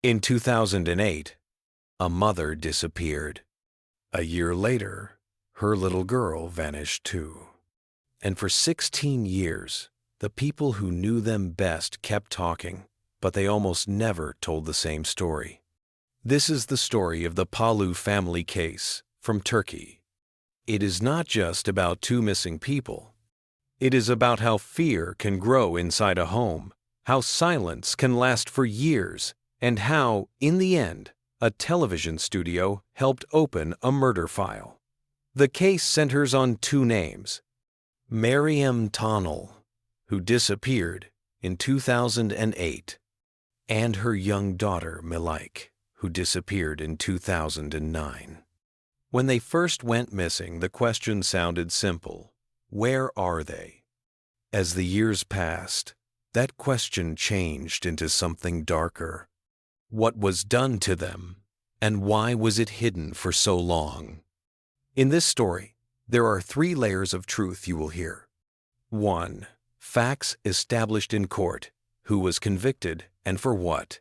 In 2008, a mother disappeared. A year later, her little girl vanished too. And for 16 years, the people who knew them best kept talking, but they almost never told the same story. This is the story of the Palu Family Case from Turkey. It is not just about two missing people. It is about how fear can grow inside a home, how silence can last for years, and how, in the end, a television studio helped open a murder file. The case centers on two names: Meryem Tuncel, who disappeared in 2008, and her young daughter Melike, who disappeared in 2009. When they first went missing, the question sounded simple: where are they? As the years passed, that question changed into something darker. What was done to them, and why was it hidden for so long? In this story, there are 3 layers of truth you will hear. 1. Facts established in court: who was convicted and for what.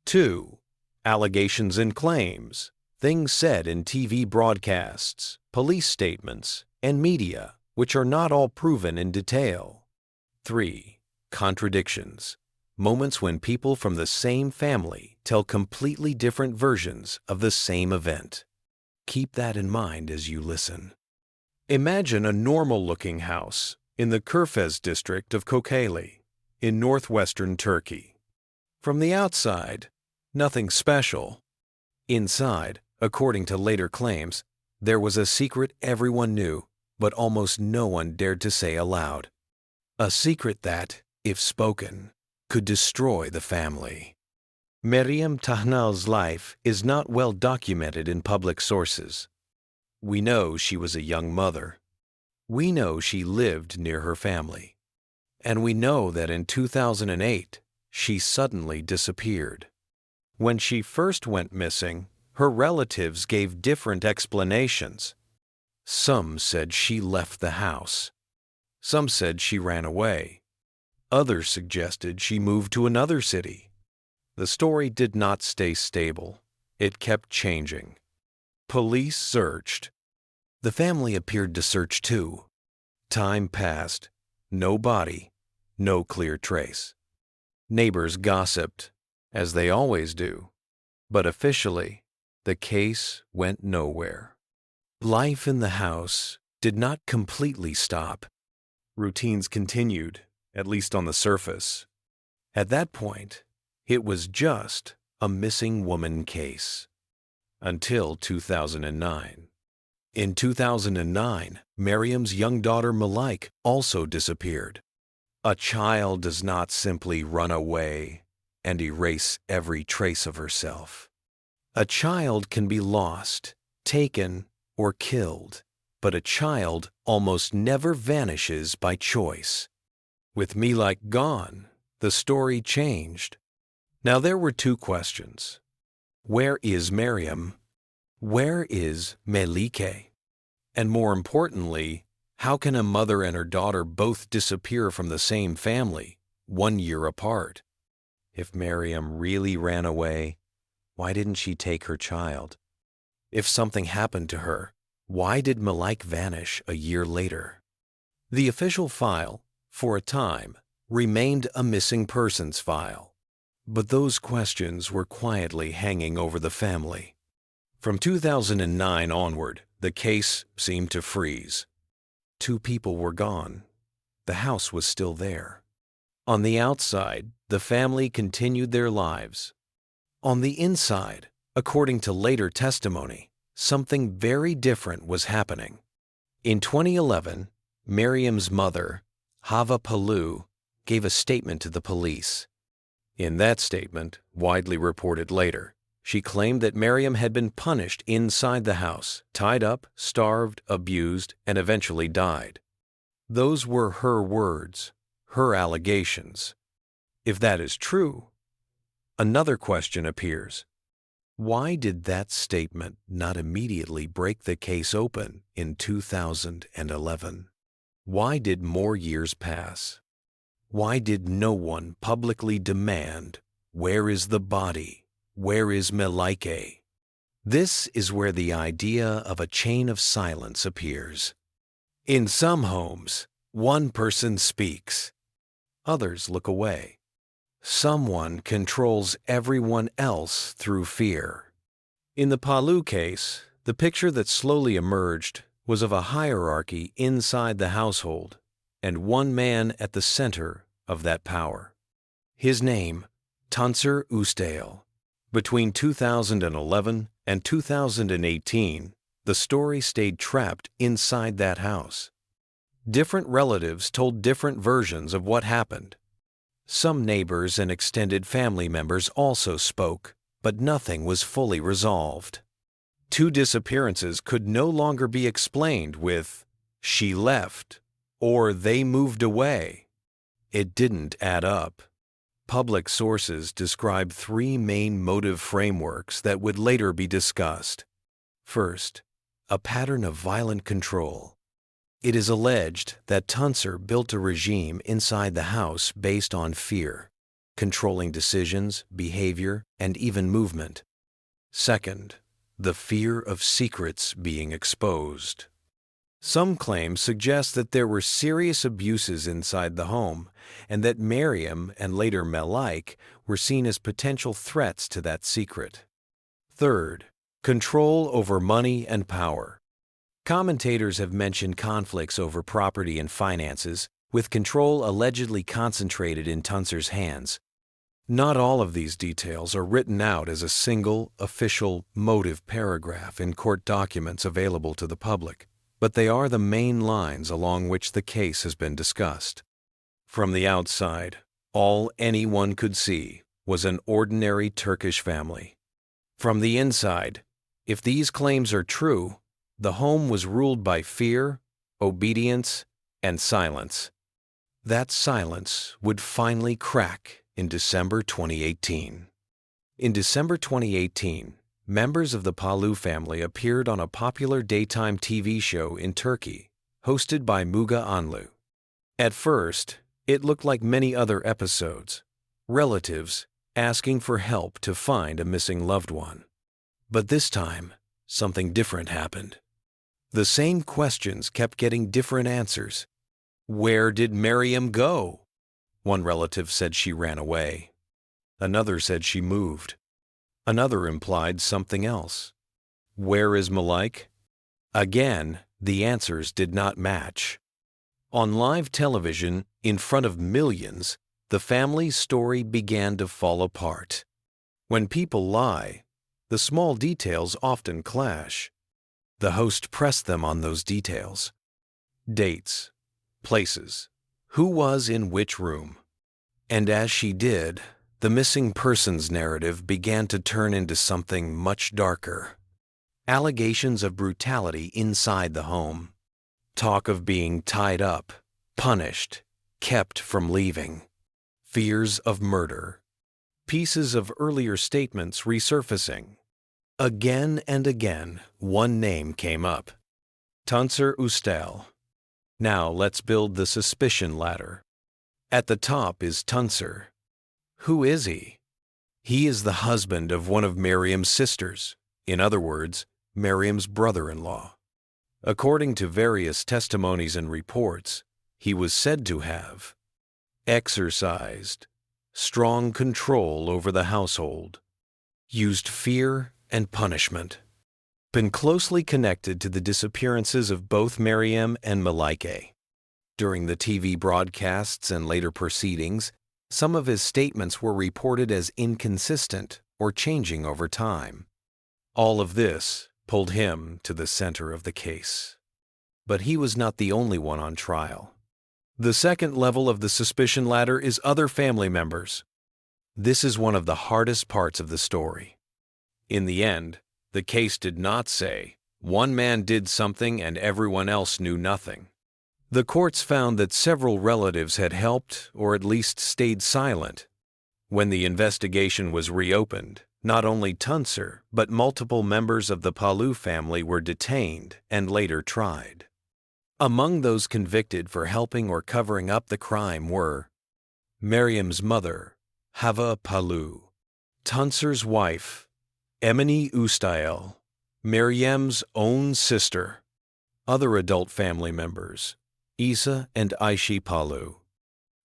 2. Allegations and claims: things said in TV broadcasts, police statements, and media, which are not all proven in detail. 3. Contradictions: moments when people from the same family tell completely different versions of the same event. Keep that in mind as you listen. Imagine a normal-looking house in the Körfez district of Kocaeli, in northwestern Turkey. From the outside, nothing special. Inside, according to later claims, there was a secret everyone knew, but almost no one dared to say aloud. A secret that, if spoken, could destroy the family. Meryem Tuncel's life is not well documented in public sources. We know she was a young mother. We know she lived near her family. And we know that in 2008, she suddenly disappeared. When she first went missing, her relatives gave different explanations. Some said she left the house. Some said she ran away. Others suggested she moved to another city. The story did not stay stable. It kept changing. Police searched. The family appeared to search too. Time passed. No body, no clear trace. Neighbors gossiped, as they always do. But officially, the case went nowhere. Life in the house did not completely stop. Routines continued, at least on the surface. At that point, it was just a missing woman case. Until 2009. In 2009, Meryem's young daughter Melike also disappeared. A child does not simply run away and erase every trace of herself. A child can be lost, taken, or killed, but a child almost never vanishes by choice. With Melike gone, the story changed. Now there were 2 questions. Where is Meryem? Where is Melike? And more importantly, how can a mother and her daughter both disappear from the same family, 1 year apart? If Meryem really ran away, why didn't she take her child? If something happened to her, why did Melike vanish a year later? The official file, for a time, remained a missing persons file. But those questions were quietly hanging over the family. From 2009 onward, the case seemed to freeze. 2 people were gone. The house was still there. On the outside, the family continued their lives. On the inside, according to later testimony, something very different was happening. In 2011, Meryem's mother, Hava Palu, gave a statement to the police. In that statement, widely reported later, she claimed that Meryem had been punished inside the house, tied up, starved, abused, and eventually died. Those were her words, her allegations. If that is true, another question appears. Why did that statement not immediately break the case open in 2011? Why did more years pass? Why did no one publicly demand, where is the body? Where is Melike? This is where the idea of a chain of silence appears. In some homes, one person speaks. Others look away. Someone controls everyone else through fear. In the Palu case, the picture that slowly emerged was of a hierarchy inside the household, and one man at the center of that power. His name, Tuncel. Between 2011 and 2018, the story stayed trapped inside that house. Different relatives told different versions of what happened. Some neighbors and extended family members also spoke, but nothing was fully resolved. Two disappearances could no longer be explained with, "she left," or "they moved away." It didn't add up. Public sources describe three main motive frameworks that would later be discussed. First, a pattern of violent control. It is alleged that Tuncel built a regime inside the house based on fear, controlling decisions, behavior, and even movement. Second, the fear of secrets being exposed. Some claims suggest that there were serious abuses inside the home and that Meryem and later Melike were seen as potential threats to that secret. Third, control over money and power. Commentators have mentioned conflicts over property and finances, with control allegedly concentrated in Tuncel's hands. Not all of these details are written out as a single, official motive paragraph in court documents available to the public, but they are the main lines along which the case has been discussed. From the outside, all anyone could see was an ordinary Turkish family. From the inside, if these claims are true, the home was ruled by fear, obedience, and silence. That silence would finally crack in December 2018. In December 2018, members of the Palu family appeared on a popular daytime TV show in Turkey, hosted by Müge Anlı. At first, it looked like many other episodes, relatives asking for help to find a missing loved one. But this time, something different happened. The same questions kept getting different answers. Where did Meryem go? One relative said she ran away. Another said she moved. Another implied something else. Where is Melike? Again, the answers did not match. On live television, in front of millions, the family's story began to fall apart. When people lie, the small details often clash. The host pressed them on those details. Dates, places, who was in which room. And as she did, the missing persons narrative began to turn into something much darker. Allegations of brutality inside the home. Talk of being tied up, punished, kept from leaving. Fears of murder. Pieces of earlier statements resurfacing. Again and again, one name came up. Tuncel. Now let's build the suspicion ladder. At the top is Tuncel. Who is he? He is the husband of one of Meryem's sisters, in other words, Meryem's brother-in-law. According to various testimonies and reports, he was said to have exercised strong control over the household, used fear and punishment, been closely connected to the disappearances of both Meryem and Melike. During the TV broadcasts and later proceedings, some of his statements were reported as inconsistent or changing over time. All of this pulled him to the center of the case. But he was not the only one on trial. The second level of the suspicion ladder is other family members. This is one of the hardest parts of the story. In the end, the case did not say, one man did something and everyone else knew nothing. The courts found that several relatives had helped or at least stayed silent. When the investigation was reopened, not only Tuncel, but multiple members of the Palu family were detained and later tried. Among those convicted for helping or covering up the crime were Meryem's mother, Hava Palu, Tuncer's wife, Emine Ustael, Meryem's own sister. Other adult family members, Isa and Aishi Palu.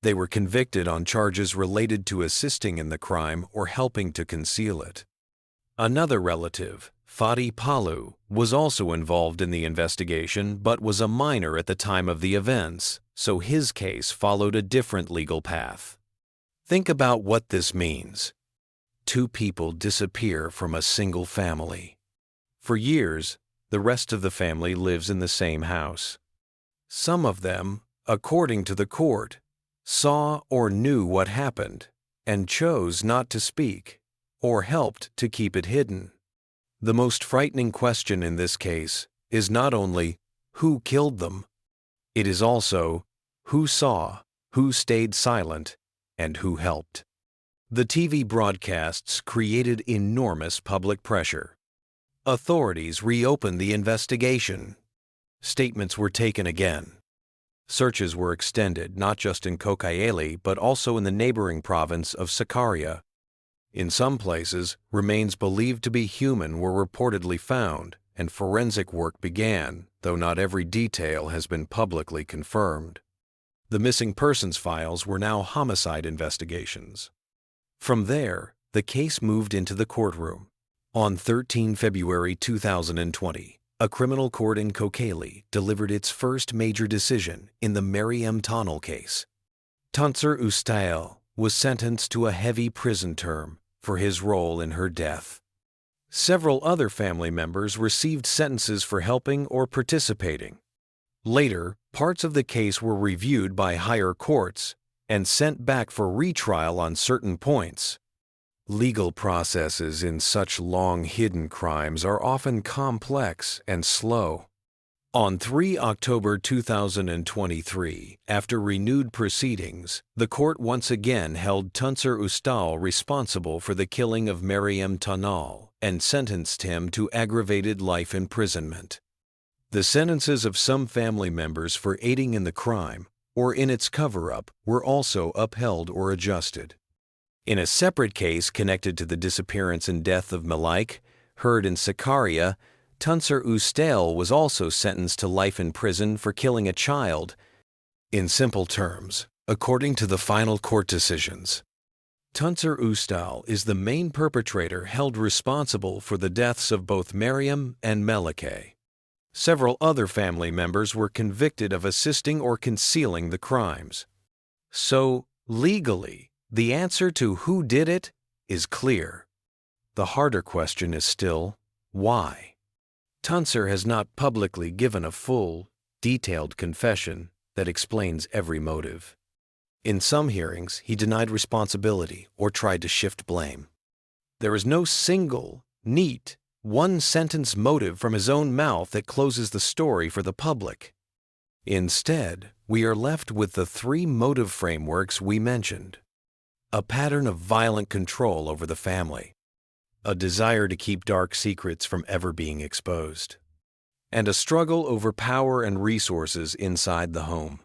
They were convicted on charges related to assisting in the crime or helping to conceal it. Another relative, Fadi Palu, was also involved in the investigation but was a minor at the time of the events, so his case followed a different legal path. Think about what this means. Two people disappear from a single family. For years, the rest of the family lives in the same house. Some of them, according to the court, saw or knew what happened and chose not to speak or helped to keep it hidden. The most frightening question in this case is not only who killed them, it is also who saw, who stayed silent, and who helped. The TV broadcasts created enormous public pressure. Authorities reopened the investigation. Statements were taken again. Searches were extended not just in Kocaeli but also in the neighboring province of Sakarya. In some places, remains believed to be human were reportedly found, and forensic work began, though not every detail has been publicly confirmed. The missing persons files were now homicide investigations. From there, the case moved into the courtroom. On 13 February 2020, a criminal court in Kocaeli delivered its first major decision in the Meryem Tuncel case. Tuncer Ustael was sentenced to a heavy prison term for his role in her death. Several other family members received sentences for helping or participating. Later, parts of the case were reviewed by higher courts and sent back for retrial on certain points. Legal processes in such long hidden crimes are often complex and slow. On 3 October 2023, after renewed proceedings, the court once again held Tuncer Ustael responsible for the killing of Meryem Tuncel and sentenced him to aggravated life imprisonment. The sentences of some family members for aiding in the crime or in its cover-up were also upheld or adjusted. In a separate case connected to the disappearance and death of Melike, heard in Sakarya, Tuncer Ustael was also sentenced to life in prison for killing a child. In simple terms, according to the final court decisions, Tuncer Ustael is the main perpetrator held responsible for the deaths of both Meryem and Melike. Several other family members were convicted of assisting or concealing the crimes. So, legally, the answer to who did it is clear. The harder question is still, why? Tuncer has not publicly given a full, detailed confession that explains every motive. In some hearings, he denied responsibility or tried to shift blame. There is no single, neat, one-sentence motive from his own mouth that closes the story for the public. Instead, we are left with the three motive frameworks we mentioned. A pattern of violent control over the family, a desire to keep dark secrets from ever being exposed, and a struggle over power and resources inside the home.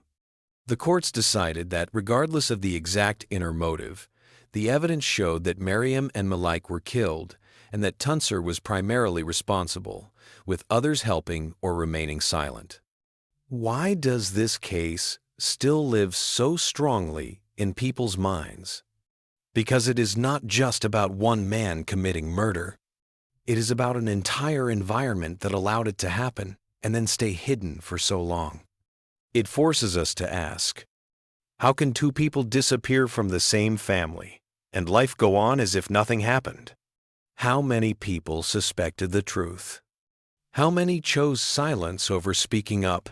The courts decided that regardless of the exact inner motive, the evidence showed that Meryem and Melike were killed and that Tuncer was primarily responsible, with others helping or remaining silent. Why does this case still live so strongly in people's minds? Because it is not just about one man committing murder. It is about an entire environment that allowed it to happen and then stay hidden for so long. It forces us to ask, how can two people disappear from the same family and life go on as if nothing happened? How many people suspected the truth? How many chose silence over speaking up?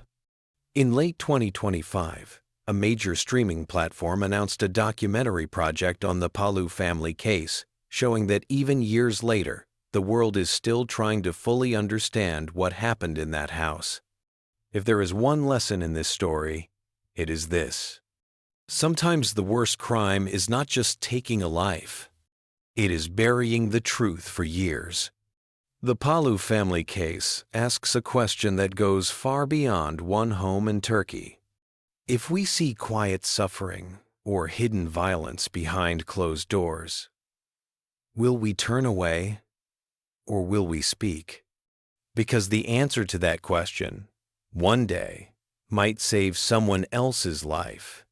In late 2025, a major streaming platform announced a documentary project on the Palu Family Case, showing that even years later, the world is still trying to fully understand what happened in that house. If there is one lesson in this story, it is this. Sometimes the worst crime is not just taking a life. It is burying the truth for years. The Palu Family Case asks a question that goes far beyond one home in Turkey. If we see quiet suffering or hidden violence behind closed doors, Will we turn away, or will we speak? Because the answer to that question, one day, might save someone else's life.